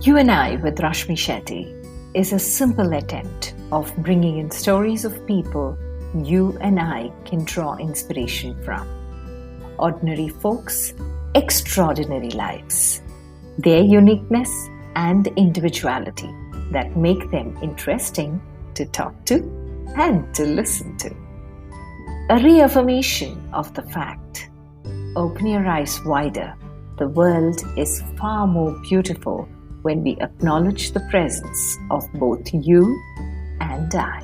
You and I with Rashmi Shetty is a simple attempt of bringing in stories of people you and I can draw inspiration from. Ordinary folks, extraordinary lives. Their uniqueness and individuality that make them interesting to talk to and to listen to. A reaffirmation of the fact, open your eyes wider. The world is far more beautiful when we acknowledge the presence of both you and I.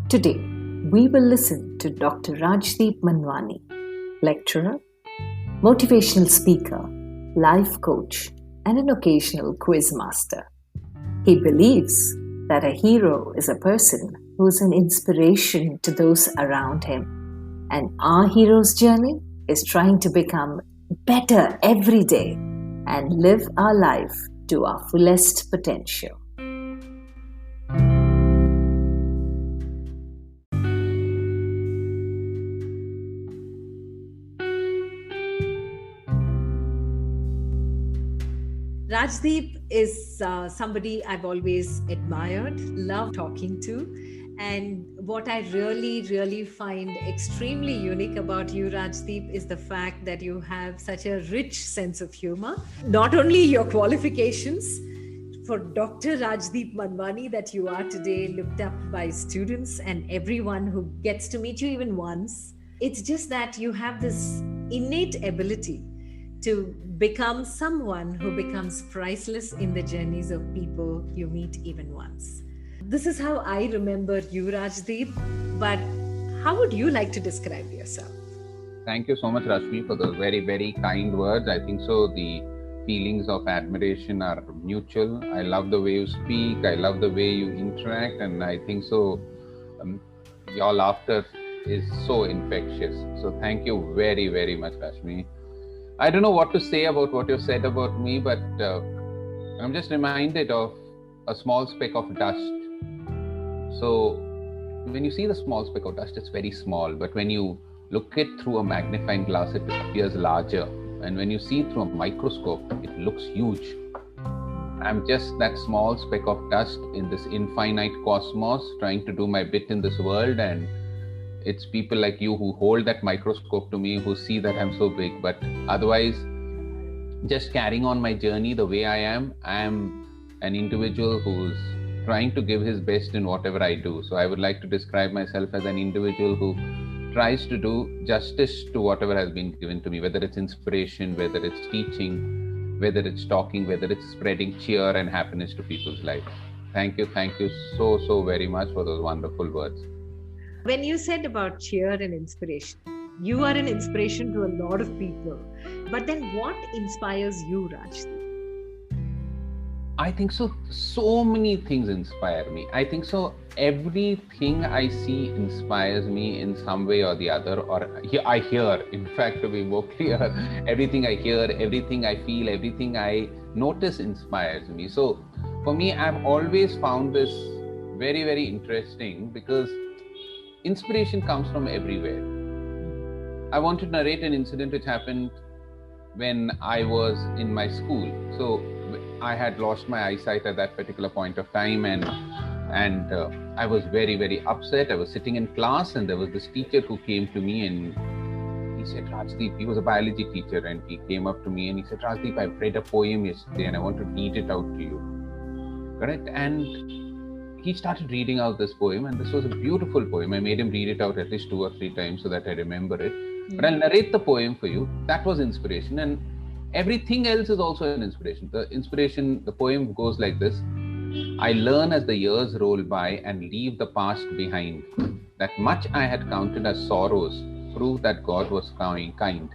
Today, we will listen to Dr. Rajdeep Manwani, lecturer, motivational speaker, life coach, and an occasional quiz master. He believes that a hero is a person who is an inspiration to those around him. And our hero's journey is trying to become better every day and live our life to our fullest potential. Rajdeep is somebody I've always admired, loved talking to. And what I really find extremely unique about you, Rajdeep, is the fact that you have such a rich sense of humor. Not only your qualifications for Dr. Rajdeep Manwani that you are today, looked up by students and everyone who gets to meet you even once. It's just that you have this innate ability to become someone who becomes priceless in the journeys of people you meet even once. This is how I remember you, Rajdeep, but how would you like to describe yourself? Thank you so much, Rashmi, for the very kind words. I think so the feelings of admiration are mutual. I love the way you speak. I love the way you interact. And I think so your laughter is so infectious. So thank you very much, Rashmi. I don't know what to say about what you said about me, but I'm just reminded of a small speck of dust. So when you see the small speck of dust, it's very small, but when you look it through a magnifying glass, it appears larger. And when you see through a microscope, it looks huge. I'm just that small speck of dust in this infinite cosmos, trying to do my bit in this world, and it's people like you who hold that microscope to me, who see that I'm so big. But otherwise, just carrying on my journey the way I am an individual who's trying to give his best in whatever I do. So I would like to describe myself as an individual who tries to do justice to whatever has been given to me, whether it's inspiration, whether it's teaching, whether it's talking, whether it's spreading cheer and happiness to people's lives. Thank you so very much for those wonderful words. When you said about cheer and inspiration, you are an inspiration to a lot of people. But then what inspires you, Rajdeep? I think so many things inspire me. I think so everything I see inspires me in some way or the other, or I hear, in fact, to be more clear, everything I hear, everything I feel, everything I notice inspires me. So for me, I've always found this very interesting, because inspiration comes from everywhere. I want to narrate an incident which happened when I was in my school. So I had lost my eyesight at that particular point of time, and I was very upset. I was sitting in class, and there was this teacher who came to me, and he said, Rajdeep, he was a biology teacher, and he came up to me and he said, Rajdeep, I've read a poem yesterday and I want to read it out to you. Correct? And he started reading out this poem, and this was a beautiful poem. I made him read it out at least 2 or 3 times so that I remember it. But I'll narrate the poem for you. That was inspiration, and everything else is also an inspiration. The poem goes like this. I learn as the years roll by and leave the past behind, that much I had counted as sorrows proved that God was kind,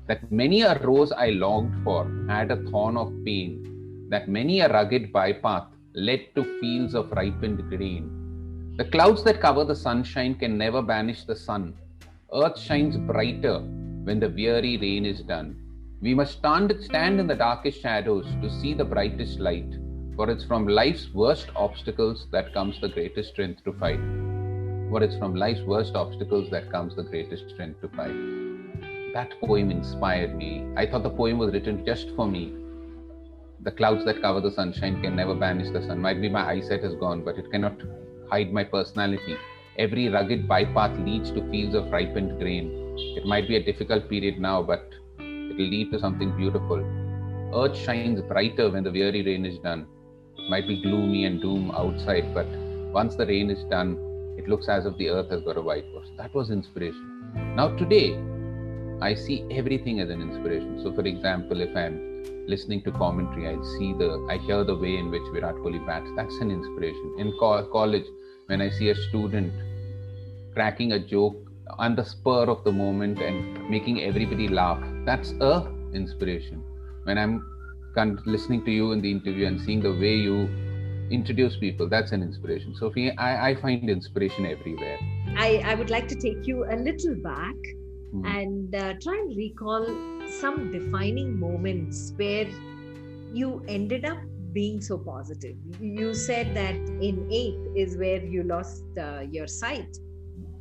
that many a rose I longed for had a thorn of pain, that many a rugged bypath led to fields of ripened grain. The clouds that cover the sunshine can never banish the sun. Earth shines brighter when the weary rain is done. We must stand in the darkest shadows to see the brightest light, for it's from life's worst obstacles that comes the greatest strength to fight. For it's from life's worst obstacles that comes the greatest strength to fight. That poem inspired me. I thought the poem was written just for me. The clouds that cover the sunshine can never banish the sun. Might be my eyesight is gone, but it cannot hide my personality. Every rugged bypath leads to fields of ripened grain. It might be a difficult period now, but it will lead to something beautiful. Earth shines brighter when the weary rain is done. It might be gloomy and doom outside, but once the rain is done, it looks as if the earth has got a white wash. That was inspiration. Now today, I see everything as an inspiration. So for example, if I'm listening to commentary, I hear the way in which Virat Kohli bats. That's an inspiration. In college, when I see a student cracking a joke on the spur of the moment and making everybody laugh, that's a inspiration. When I'm listening to you in the interview and seeing the way you introduce people, that's an inspiration. So I find inspiration everywhere. I would like to take you a little back and try and recall some defining moments where you ended up being so positive. You said that in 8th is where you lost your sight.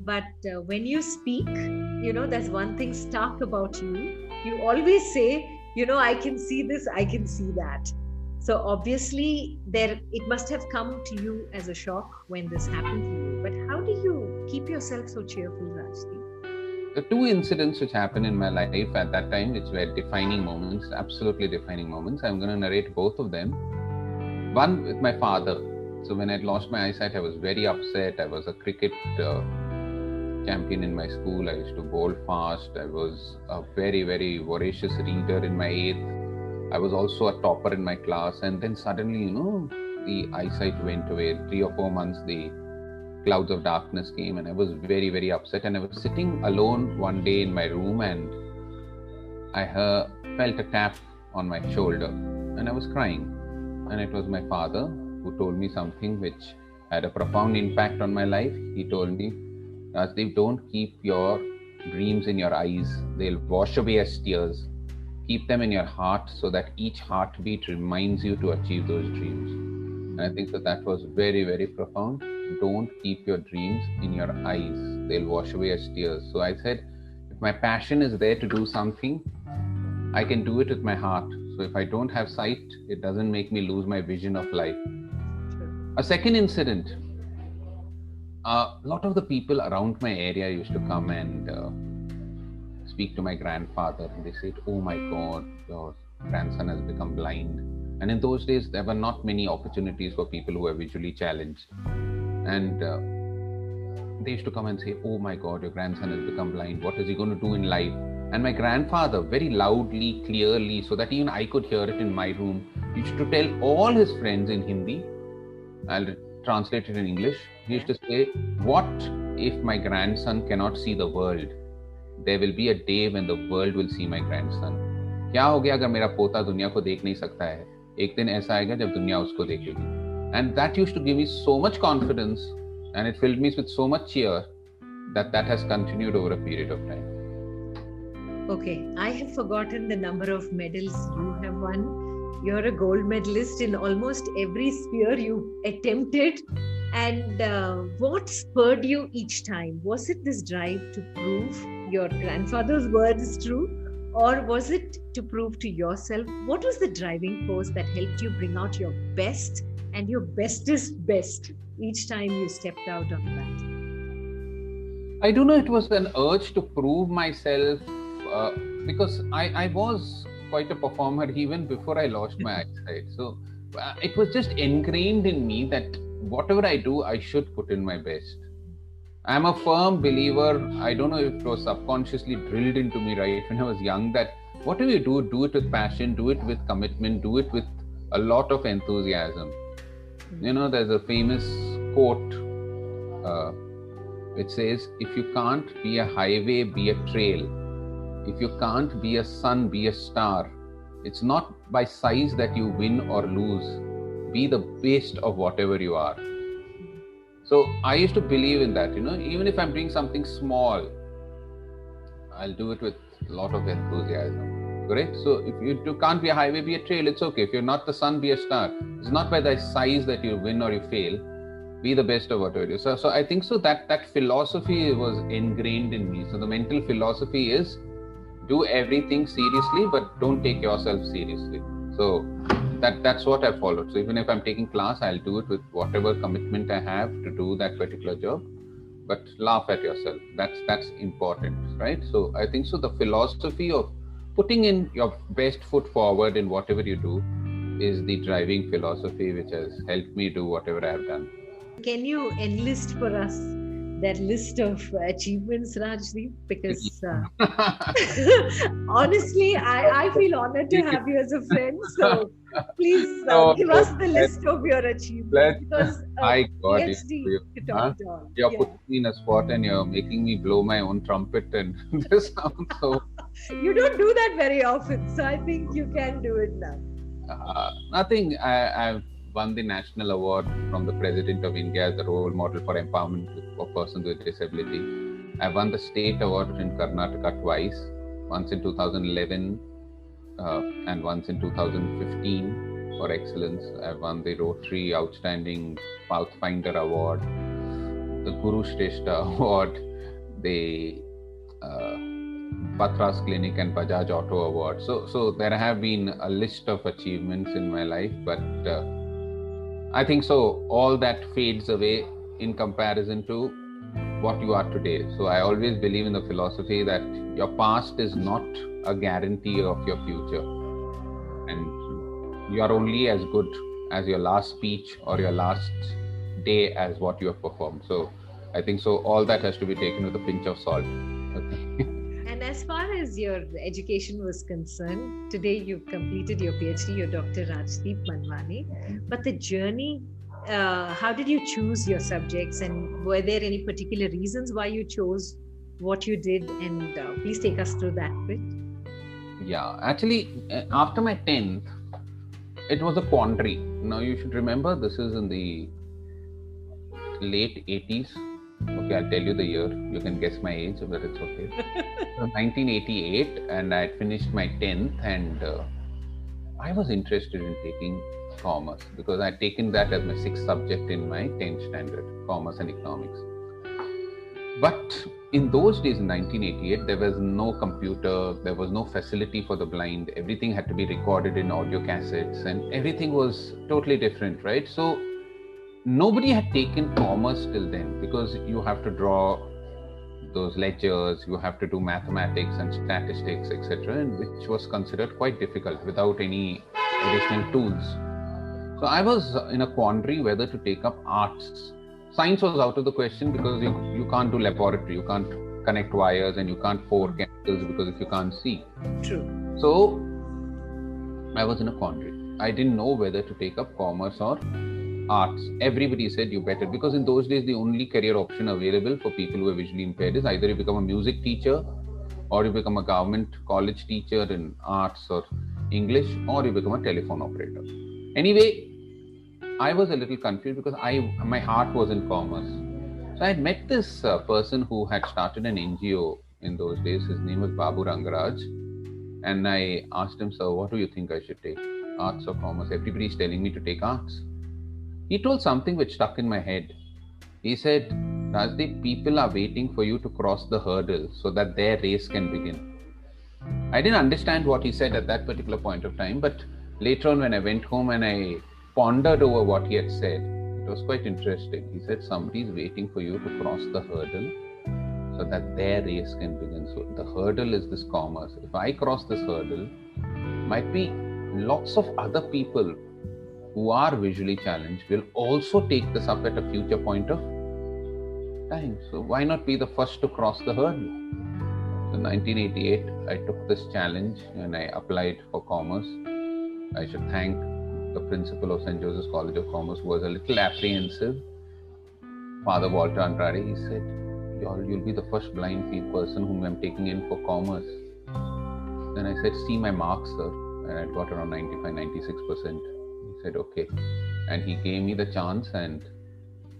But when you speak, there's one thing stark about you. You always say, I can see this, I can see that. So obviously it must have come to you as a shock when this happened to you. But how do you keep yourself so cheerful, Rajdeep? The 2 incidents which happened in my life at that time, which were defining moments, absolutely defining moments. I'm going to narrate both of them. One with my father. So when I'd lost my eyesight, I was very upset. I was a cricket champion in my school. I used to bowl fast. I was a very, very voracious reader in my 8th. I was also a topper in my class. And then suddenly, the eyesight went away. 3 or 4 months, the clouds of darkness came, and I was very, very upset. And I was sitting alone one day in my room, and I felt a tap on my shoulder, and I was crying. And it was my father who told me something which had a profound impact on my life. He told me, Rajdeep, don't keep your dreams in your eyes. They'll wash away as tears. Keep them in your heart so that each heartbeat reminds you to achieve those dreams. And I think that was very, very profound. Don't keep your dreams in your eyes. They'll wash away as tears. So I said, if my passion is there to do something, I can do it with my heart. So if I don't have sight, it doesn't make me lose my vision of life. A second incident, a lot of the people around my area used to come and speak to my grandfather, and they said, oh my God, your grandson has become blind. And in those days, there were not many opportunities for people who were visually challenged. And they used to come and say, oh my God, your grandson has become blind. What is he going to do in life? And my grandfather, very loudly, clearly, so that even I could hear it in my room, used to tell all his friends in Hindi. I'll translate it in English. He used to say, what if my grandson cannot see the world? There will be a day when the world will see my grandson. क्या हो गया अगर मेरा पोता दुनिया को देख नहीं सकता है? एक दिन ऐसा आएगा जब दुनिया उसको देखेगी. And that used to give me so much confidence, and it filled me with so much cheer that has continued over a period of time. Okay, I have forgotten the number of medals you have won. You're a gold medalist in almost every sphere you attempted. And what spurred you each time? Was it this drive to prove your grandfather's words true? Or was it to prove to yourself? What was the driving force that helped you bring out your best and your bestest best each time you stepped out of that? I don't know, it was an urge to prove myself because I was quite a performer even before I lost my eyesight. So it was just ingrained in me that whatever I do, I should put in my best. I'm a firm believer, I don't know if it was subconsciously drilled into me right when I was young, that whatever you do it with passion, do it with commitment, do it with a lot of enthusiasm. There's a famous quote which says, if you can't be a highway, be a trail. If you can't be a sun, be a star. It's not by size that you win or lose. Be the best of whatever you are. So I used to believe in that, even if I'm doing something small, I'll do it with a lot of enthusiasm. correct? So if you can't be a highway, be a trail, it's okay. If you're not the sun, be a star. It's not by the size that you win or you fail. Be the best of whatever it is. So I think so that philosophy was ingrained in me. So the mental philosophy is do everything seriously, but don't take yourself seriously. So that's what I followed. So even if I'm taking class, I'll do it with whatever commitment I have to do that particular job. But laugh at yourself. That's important, right? So I think so the philosophy of putting in your best foot forward in whatever you do is the driving philosophy which has helped me do whatever I have done. Can you enlist for us that list of achievements, Rajdeep? Because honestly, I feel honored to have you as a friend. So please give us the list of your achievements. Because I got PhD you. to top it all. You're putting me in a spot and you're making me blow my own trumpet, and this sounds so. You don't do that very often, so I think you can do it now. Nothing. I've won the national award from the President of India as the role model for empowerment for persons with disability. I won the state award in Karnataka twice, once in 2011 and once in 2015 for excellence. I won the Rotary Outstanding Pathfinder Award, the Guru Shrestha Award, the Patras Clinic and Bajaj Auto Award. So there have been a list of achievements in my life, but I think so all that fades away in comparison to what you are today. So I always believe in the philosophy that your past is not a guarantee of your future, and you are only as good as your last speech or your last day as what you have performed. So I think so all that has to be taken with a pinch of salt. And as far as your education was concerned, today you've completed your PhD, you're Dr. Rajdeep Manwani. But the journey, how did you choose your subjects, and were there any particular reasons why you chose what you did? And please take us through that bit. Yeah, actually, after my 10th, it was a quandary. Now you should remember this is in the late 80s. Okay, I'll tell you the year. You can guess my age, but it's okay. So 1988, and I had finished my 10th, and I was interested in taking commerce because I had taken that as my 6th subject in my 10th standard, commerce and economics. But in those days, in 1988, there was no computer, there was no facility for the blind. Everything had to be recorded in audio cassettes, and everything was totally different, right? So nobody had taken commerce till then, because you have to draw those ledgers, you have to do mathematics and statistics, etc., and which was considered quite difficult without any additional tools. So I was in a quandary whether to take up arts. Science was out of the question because you can't do laboratory, you can't connect wires, and you can't pour chemicals because if you can't see. True. So I was in a quandary. I didn't know whether to take up commerce or arts. Everybody said you better, because in those days the only career option available for people who are visually impaired is either you become a music teacher, or you become a government college teacher in arts or English, or you become a telephone operator. Anyway, I was a little confused because my heart was in commerce. So I had met this person who had started an NGO in those days. His name was Babu Rangaraj, and I asked him, "Sir, what do you think I should take, arts or commerce? Everybody's telling me to take arts." He told something which stuck in my head. He said, "Rajdeep, people are waiting for you to cross the hurdle so that their race can begin." I didn't understand what he said at that particular point of time, but later on when I went home and I pondered over what he had said, it was quite interesting. He said, somebody's waiting for you to cross the hurdle so that their race can begin. So the hurdle is this commerce. If I cross this hurdle, might be lots of other people who are visually challenged will also take this up at a future point of time. So why not be the first to cross the hurdle? So in 1988, I took this challenge and I applied for commerce. I should thank the principal of St. Joseph's College of Commerce, who was a little apprehensive, Father Walter Andrade. He said, "You'll be the first blind person whom I'm taking in for commerce." Then I said, "See my marks, sir." And I got around 95, 96%. He said, "Okay." And he gave me the chance, and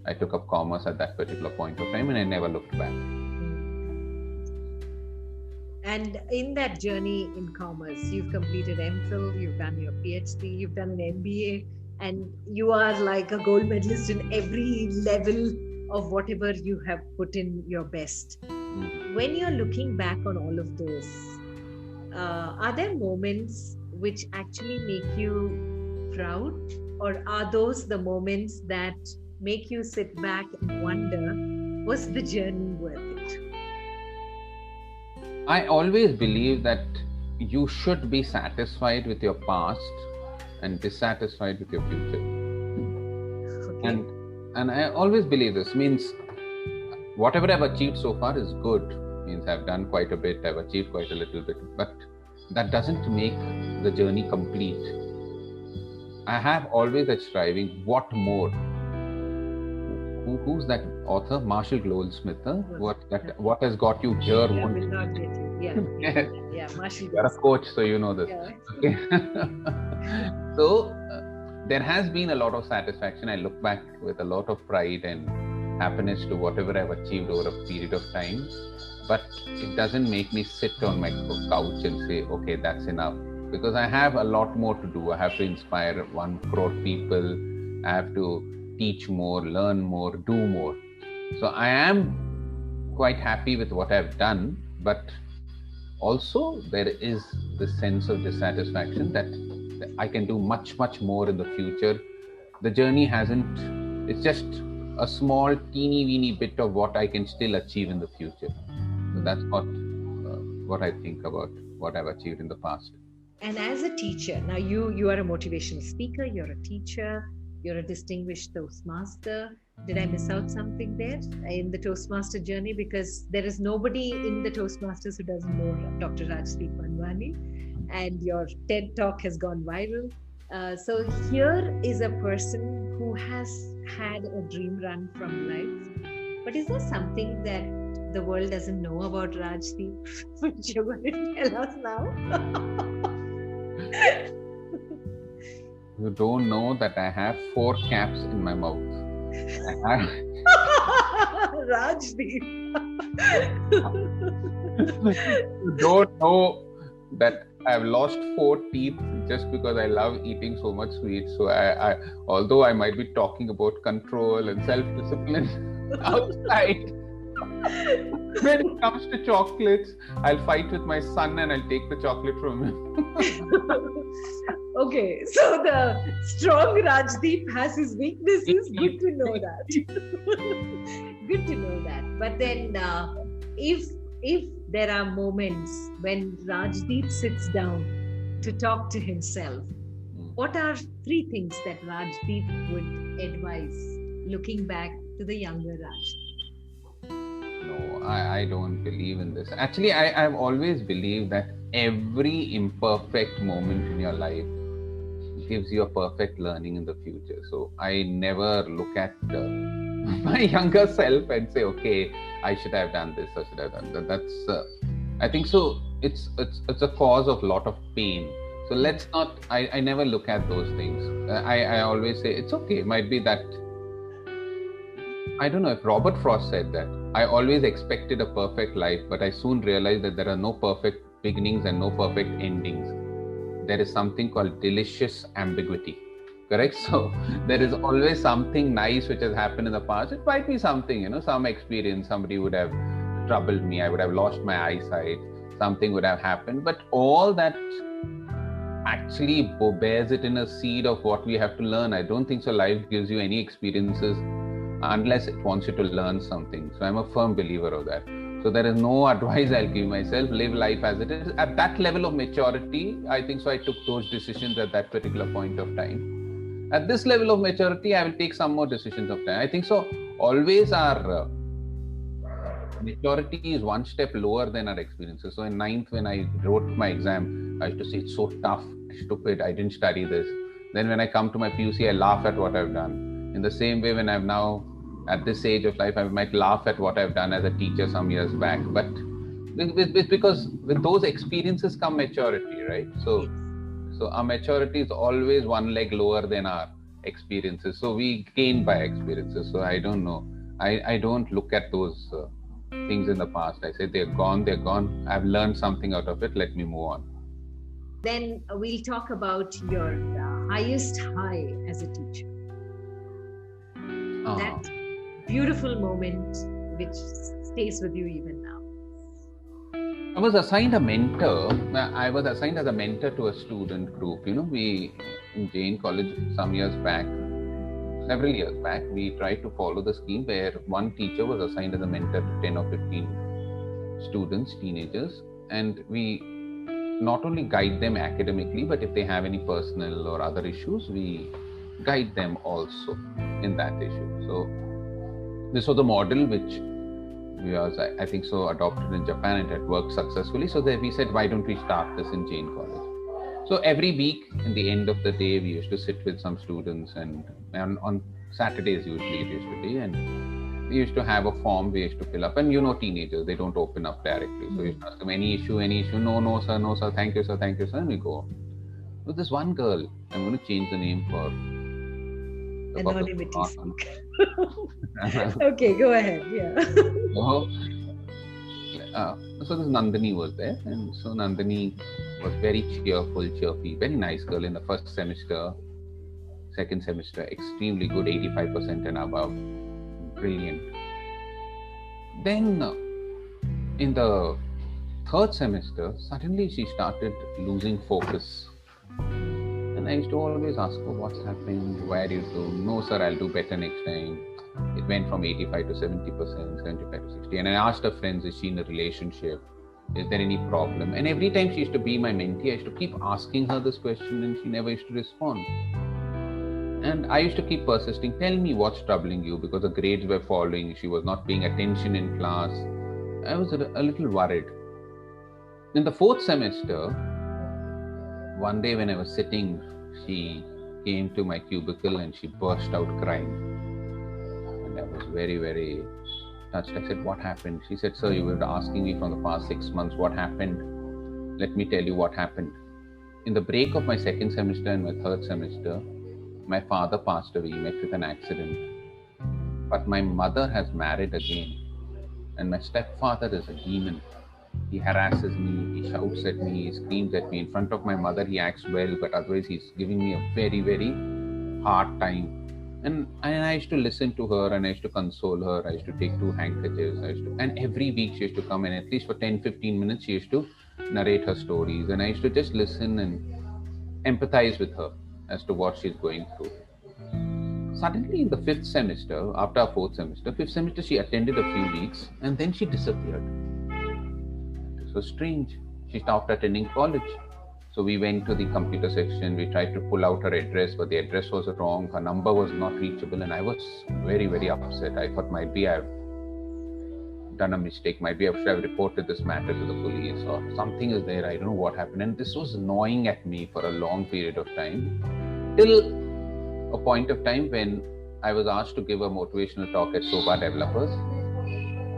I took up commerce at that particular point of time, and I never looked back. And in that journey in commerce, you've completed MPhil, you've done your PhD, you've done an MBA, and you are like a gold medalist in every level of whatever you have put in your best. When you're looking back on all of those, are there moments which actually make you proud, or are those the moments that make you sit back and wonder, was the journey worth it? I always believe that you should be satisfied with your past and dissatisfied with your future. Okay. And I always believe this means whatever I've achieved so far is good. Means I've done quite a bit, I've achieved quite a little bit, but that doesn't make the journey complete. I have always that striving, what more? Who's that author? Marshall Goldsmith. What has got you here won't will not get you. Yeah, Marshall. You're a coach, so you know this. Yeah. Okay. So there has been a lot of satisfaction. I look back with a lot of pride and happiness to whatever I've achieved over a period of time. But it doesn't make me sit on my couch and say, okay, that's enough. Because I have a lot more to do. I have to inspire 1 crore people. I have to teach more, learn more, do more. So I am quite happy with what I've done, but also there is the sense of dissatisfaction that I can do much, much more in the future. The journey it's just a small, teeny weeny bit of what I can still achieve in the future. So that's what I think about what I've achieved in the past. And as a teacher, now you are a motivational speaker, you're a teacher, you're a distinguished Toastmaster. Did I miss out something there in the Toastmaster journey? Because there is nobody in the Toastmasters who doesn't know Dr. Rajdeep Manwani, and your TED Talk has gone viral. So here is a person who has had a dream run from life. But is there something that the world doesn't know about Rajdeep, which you're going to tell us now? You don't know that I have 4 caps in my mouth. Rajdeep. You don't know that I've lost 4 teeth just because I love eating so much sweets. So I although I might be talking about control and self-discipline outside, when it comes to chocolates, I'll fight with my son and I'll take the chocolate from him. Okay, so the strong Rajdeep has his weaknesses. Good to know that. Good to know that. But then, if there are moments when Rajdeep sits down to talk to himself, what are 3 things that Rajdeep would advise looking back to the younger Raj? No, I don't believe in this. Actually, I've always believed that every imperfect moment in your life gives you a perfect learning in the future. So I never look at my younger self and say, okay, I should have done this, I should have done that. That's I think so. It's a cause of a lot of pain. So let's not. I never look at those things. I always say it's okay. It might be that. I don't know if Robert Frost said that. I always expected a perfect life, but I soon realized that there are no perfect beginnings and no perfect endings. There is something called delicious ambiguity. Correct? So there is always something nice which has happened in the past. It might be something, some experience, somebody would have troubled me. I would have lost my eyesight. Something would have happened. But all that actually bears it in a seed of what we have to learn. I don't think so life gives you any experiences unless it wants you to learn something. So I'm a firm believer of that. So there is no advice I'll give myself. Live life as it is. At that level of maturity, I think so I took those decisions at that particular point of time. At this level of maturity, I will take some more decisions of time. I think so always our maturity is one step lower than our experiences. So in 9th, when I wrote my exam, I used to say it's so tough, stupid, I didn't study this. Then when I come to my PUC, I laugh at what I've done. In the same way, when I'm now at this age of life, I might laugh at what I've done as a teacher some years back. But it's because with those experiences come maturity, right? So our maturity is always one leg lower than our experiences. So we gain by experiences. So I don't know. I don't look at those things in the past. I said, they're gone. I've learned something out of it. Let me move on. Then we'll talk about your highest high as a teacher. That beautiful moment which stays with you even now. I was assigned a mentor. I was assigned as a mentor to a student group. We in Jain College several years back, we tried to follow the scheme where one teacher was assigned as a mentor to 10 or 15 students, teenagers, and we not only guide them academically, but if they have any personal or other issues, we guide them also in that issue. So this was a model which was, I think so, adopted in Japan. It had worked successfully. So there we said, why don't we start this in Jain College? So every week, in the end of the day, we used to sit with some students, and on Saturdays usually it used to be, and we used to have a form we used to fill up. And teenagers, they don't open up directly. So you used to ask them, any issue, no sir, thank you sir, and we go. So this one girl, I'm going to change the name for anonymity. Okay, go ahead. Yeah. So this Nandini was there, and so Nandini was very cheerful, chirpy, very nice girl in the first semester. Second semester, extremely good, 85% and above, brilliant. Then in the third semester, suddenly she started losing focus. And I used to always ask her, what's happened? Why are you doing? No, sir, I'll do better next time. It went from 85 to 70%, 75 to 60. And I asked her friends, is she in a relationship? Is there any problem? And every time she used to be my mentee, I used to keep asking her this question, and she never used to respond. And I used to keep persisting, tell me what's troubling you, because the grades were falling. She was not paying attention in class. I was a little worried. In the fourth semester, one day when I was sitting, she came to my cubicle and she burst out crying. And I was very, very touched. I said, what happened? She said, sir, you were asking me from the past 6 months what happened. Let me tell you what happened. In the break of my second semester and my third semester, my father passed away. He met with an accident. But my mother has married again. And my stepfather is a demon. He harasses me, he shouts at me, he screams at me. In front of my mother, he acts well, but otherwise he's giving me a very, very hard time. And I used to listen to her, and I used to console her. I used to take 2 handkerchiefs. And every week she used to come, and at least for 10-15 minutes, she used to narrate her stories. And I used to just listen and empathize with her as to what she's going through. Suddenly in the fifth semester, after our fourth semester, she attended a few weeks, and then she disappeared. It was strange. She stopped attending college. So we went to the computer section. We tried to pull out her address, but the address was wrong. Her number was not reachable. And I was very, very upset. I thought maybe I've done a mistake. Maybe I should have reported this matter to the police, or something is there. I don't know what happened. And this was gnawing at me for a long period of time, till a point of time when I was asked to give a motivational talk at Soba Developers.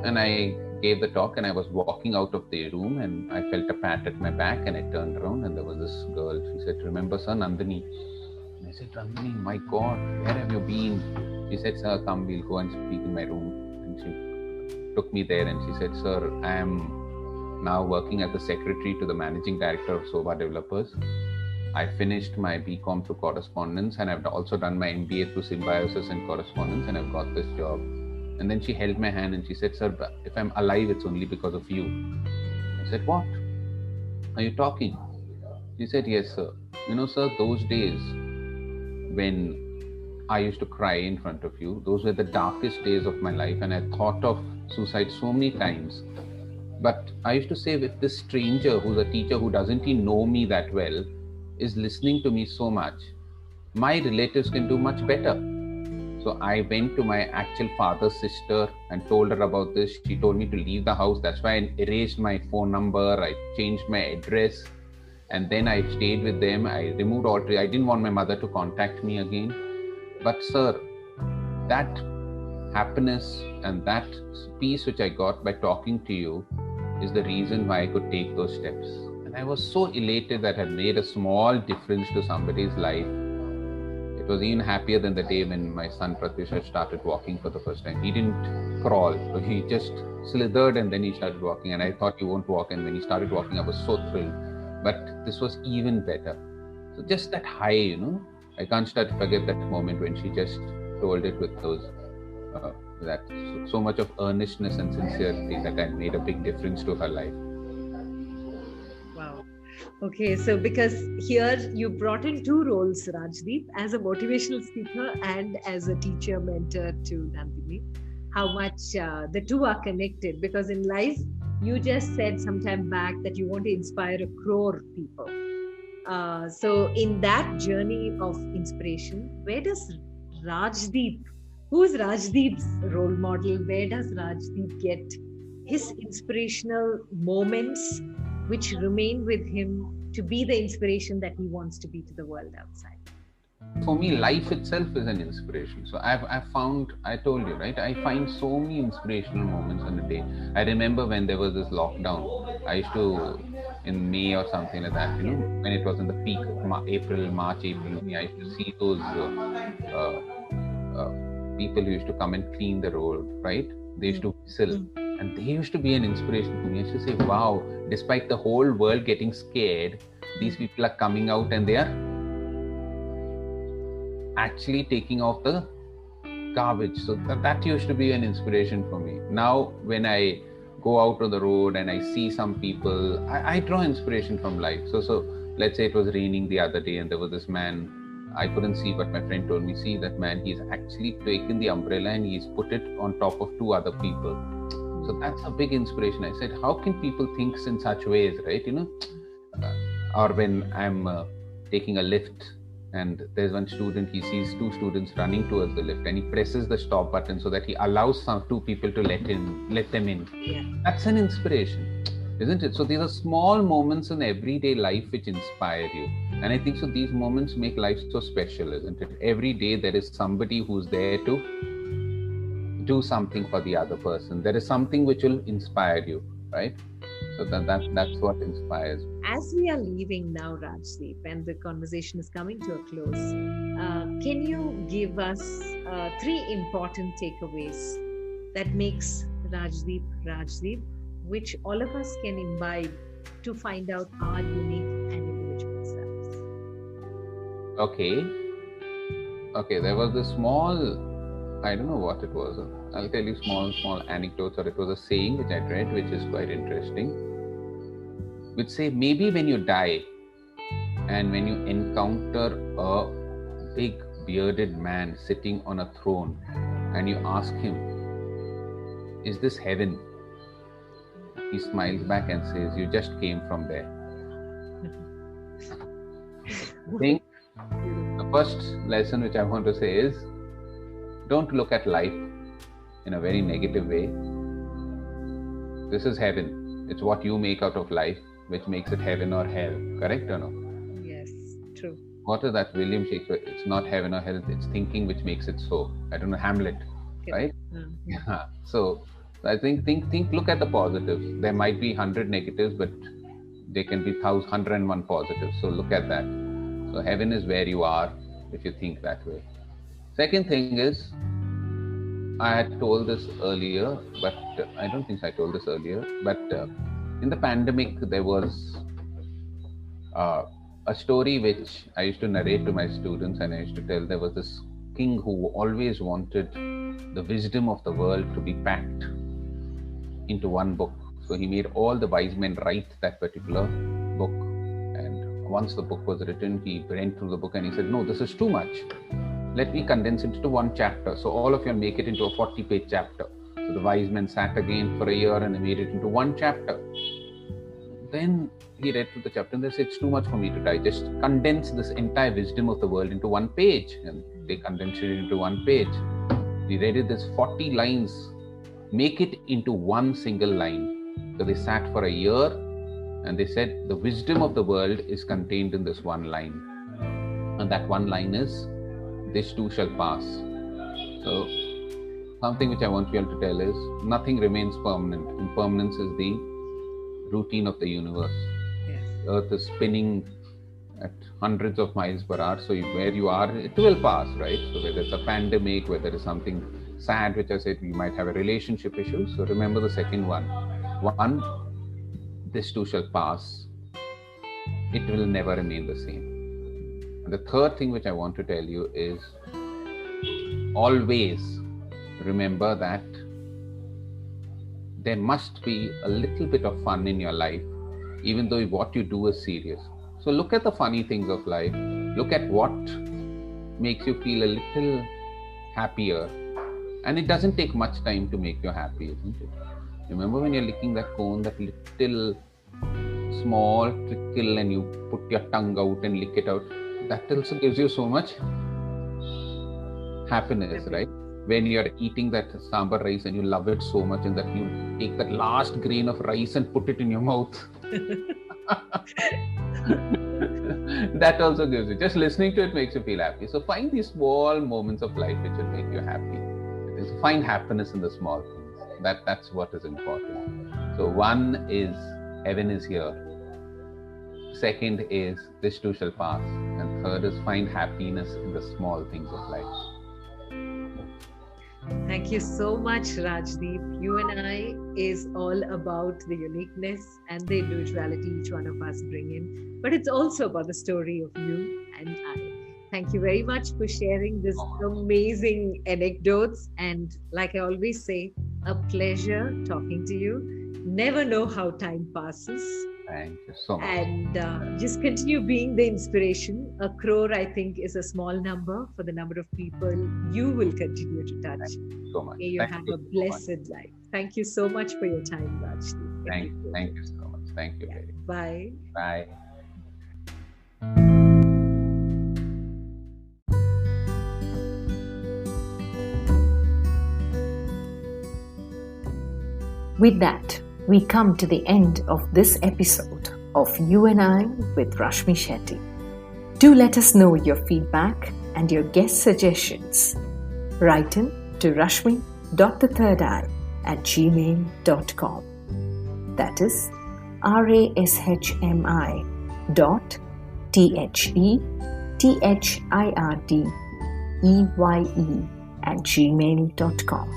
And I gave the talk, and I was walking out of the room, and I felt a pat at my back, and I turned around, and there was this girl. She said, remember, sir, Nandini? And I said, Nandini, my God, where have you been? She said, sir, come, we'll go and speak in my room. And she took me there, and she said, sir, I am now working as the secretary to the managing director of Soba Developers. I finished my BCom through correspondence, and I've also done my MBA through symbiosis and correspondence, and I've got this job. And then she held my hand and she said, sir, if I'm alive, it's only because of you. I said, what? Are you talking? She said, yes, sir. You know, sir, those days when I used to cry in front of you, those were the darkest days of my life. And I thought of suicide so many times. But I used to say, if this stranger who's a teacher who doesn't even know me that well is listening to me so much, my relatives can do much better. So I went to my actual father's sister and told her about this. She told me to leave the house. That's why I erased my phone number. I changed my address. And then I stayed with them. I removed all. I didn't want my mother to contact me again. But sir, that happiness and that peace which I got by talking to you is the reason why I could take those steps. And I was so elated that I had made a small difference to somebody's life. It was even happier than the day when my son Pratyush started walking for the first time. He didn't crawl, so he just slithered and then he started walking. And I thought he won't walk, and when he started walking, I was so thrilled. But this was even better. So just that high, I can't start to forget that moment when she just told it with those, so much of earnestness and sincerity that had made a big difference to her life. Wow. Okay, so because here you brought in two roles, Rajdeep, as a motivational speaker and as a teacher mentor to Nandini. How much the two are connected, because in life, you just said some time back that you want to inspire 1 crore people. So in that journey of inspiration, where does Rajdeep, who's Rajdeep's role model? Where does Rajdeep get his inspirational moments which remain with him to be the inspiration that he wants to be to the world outside? For me, life itself is an inspiration. So I've found, I told you, right? I find so many inspirational moments in a day. I remember when there was this lockdown, I used to, in May or something like that, when it was in the peak, March, April, May, I used to see those people who used to come and clean the road, right? They used to whistle. And they used to be an inspiration to me. I used to say, wow, despite the whole world getting scared, these people are coming out and they are actually taking off the garbage. So that used to be an inspiration for me. Now, when I go out on the road and I see some people, I draw inspiration from life. So let's say it was raining the other day and there was this man, I couldn't see, but my friend told me, see that man, he's actually taken the umbrella and he's put it on top of 2 other people. So that's a big inspiration. I said, how can people think in such ways, right? Or when I'm taking a lift and there's one student, he sees 2 students running towards the lift and he presses the stop button so that he allows 2 people to let them in. Yeah. That's an inspiration, isn't it? So these are small moments in everyday life which inspire you. And I think so these moments make life so special, isn't it? Every day there is somebody who's there to do something for the other person. There is something which will inspire you, right? So that's what inspires. As we are leaving now, Rajdeep, and the conversation is coming to a close, can you give us 3 important takeaways that makes Rajdeep, which all of us can imbibe to find out our unique and individual selves? Okay, there was this small, I don't know what it was. I'll tell you small anecdotes, or it was a saying which I read, which is quite interesting, which say, maybe when you die and when you encounter a big bearded man sitting on a throne and you ask him, is this heaven? He smiles back and says, you just came from there. I think the first lesson which I want to say is, don't look at life in a very negative way. This is heaven. It's what you make out of life which makes it heaven or hell. Correct or no? Yes, true. What is that? William Shakespeare. It's not heaven or hell. It's thinking which makes it so. I don't know, Hamlet, right? Yeah. So I think, look at the positives. There might be 100 negatives, but there can be 101 positives. So look at that. So heaven is where you are if you think that way. Second thing is, I had told this earlier, but I don't think I told this earlier, but in the pandemic, there was a story which I used to narrate to my students, and I used to tell, there was this king who always wanted the wisdom of the world to be packed into one book. So he made all the wise men write that particular book. And once the book was written, he went through the book and he said, no, this is too much. Let me condense it into 1 chapter. So all of you make it into a 40-page chapter. So the wise men sat again for a year and they made it into 1 chapter. Then he read through the chapter and they said, it's too much for me to digest. Condense this entire wisdom of the world into 1 page. And they condensed it into 1 page. He read it as 40 lines. Make it into 1 single line. So they sat for a year and they said, the wisdom of the world is contained in this 1 line. And that 1 line is, this too shall pass. So something which I want you all to tell is, nothing remains permanent. Impermanence is the routine of the universe. Yes. Earth is spinning at hundreds of miles per hour. So where you are, it will pass, right? So whether it's a pandemic, whether it's something sad, which I said, you might have a relationship issue. So remember the second one. One, this too shall pass. It will never remain the same. And the third thing which I want to tell you is always remember that there must be a little bit of fun in your life, even though what you do is serious. So look at the funny things of life. Look at what makes you feel a little happier. And it doesn't take much time to make you happy, isn't it? Remember when you're licking that cone, that little small trickle, and you put your tongue out and lick it out. That also gives you so much happiness, right? When you're eating that sambar rice and you love it so much, and that you take that last grain of rice and put it in your mouth. That also gives you, just listening to it makes you feel happy. So find these small moments of life which will make you happy. Find happiness in the small things. That's what is important. So one is heaven is here. Second is this too shall pass. And third is find happiness in the small things of life. Thank you so much, Rajdeep. You and I is all about the uniqueness and the individuality each one of us bring in. But it's also about the story of you and I. Thank you very much for sharing this amazing anecdotes. And like I always say, a pleasure talking to you. Never know how time passes. Thank you so much. And just continue being the inspiration. 1 crore, I think, is a small number for the number of people you will continue to touch. Thank you so much. May you have a blessed life. Thank you so much for your time, Rajdeep. Thank you so much. Thank you. Yeah. Bye. Bye. With that, we come to the end of this episode of You and I with Rashmi Shetty. Do let us know your feedback and your guest suggestions. Write in to rashmi.thethirdeye@gmail.com. That is rashmi.thethirdeye@gmail.com.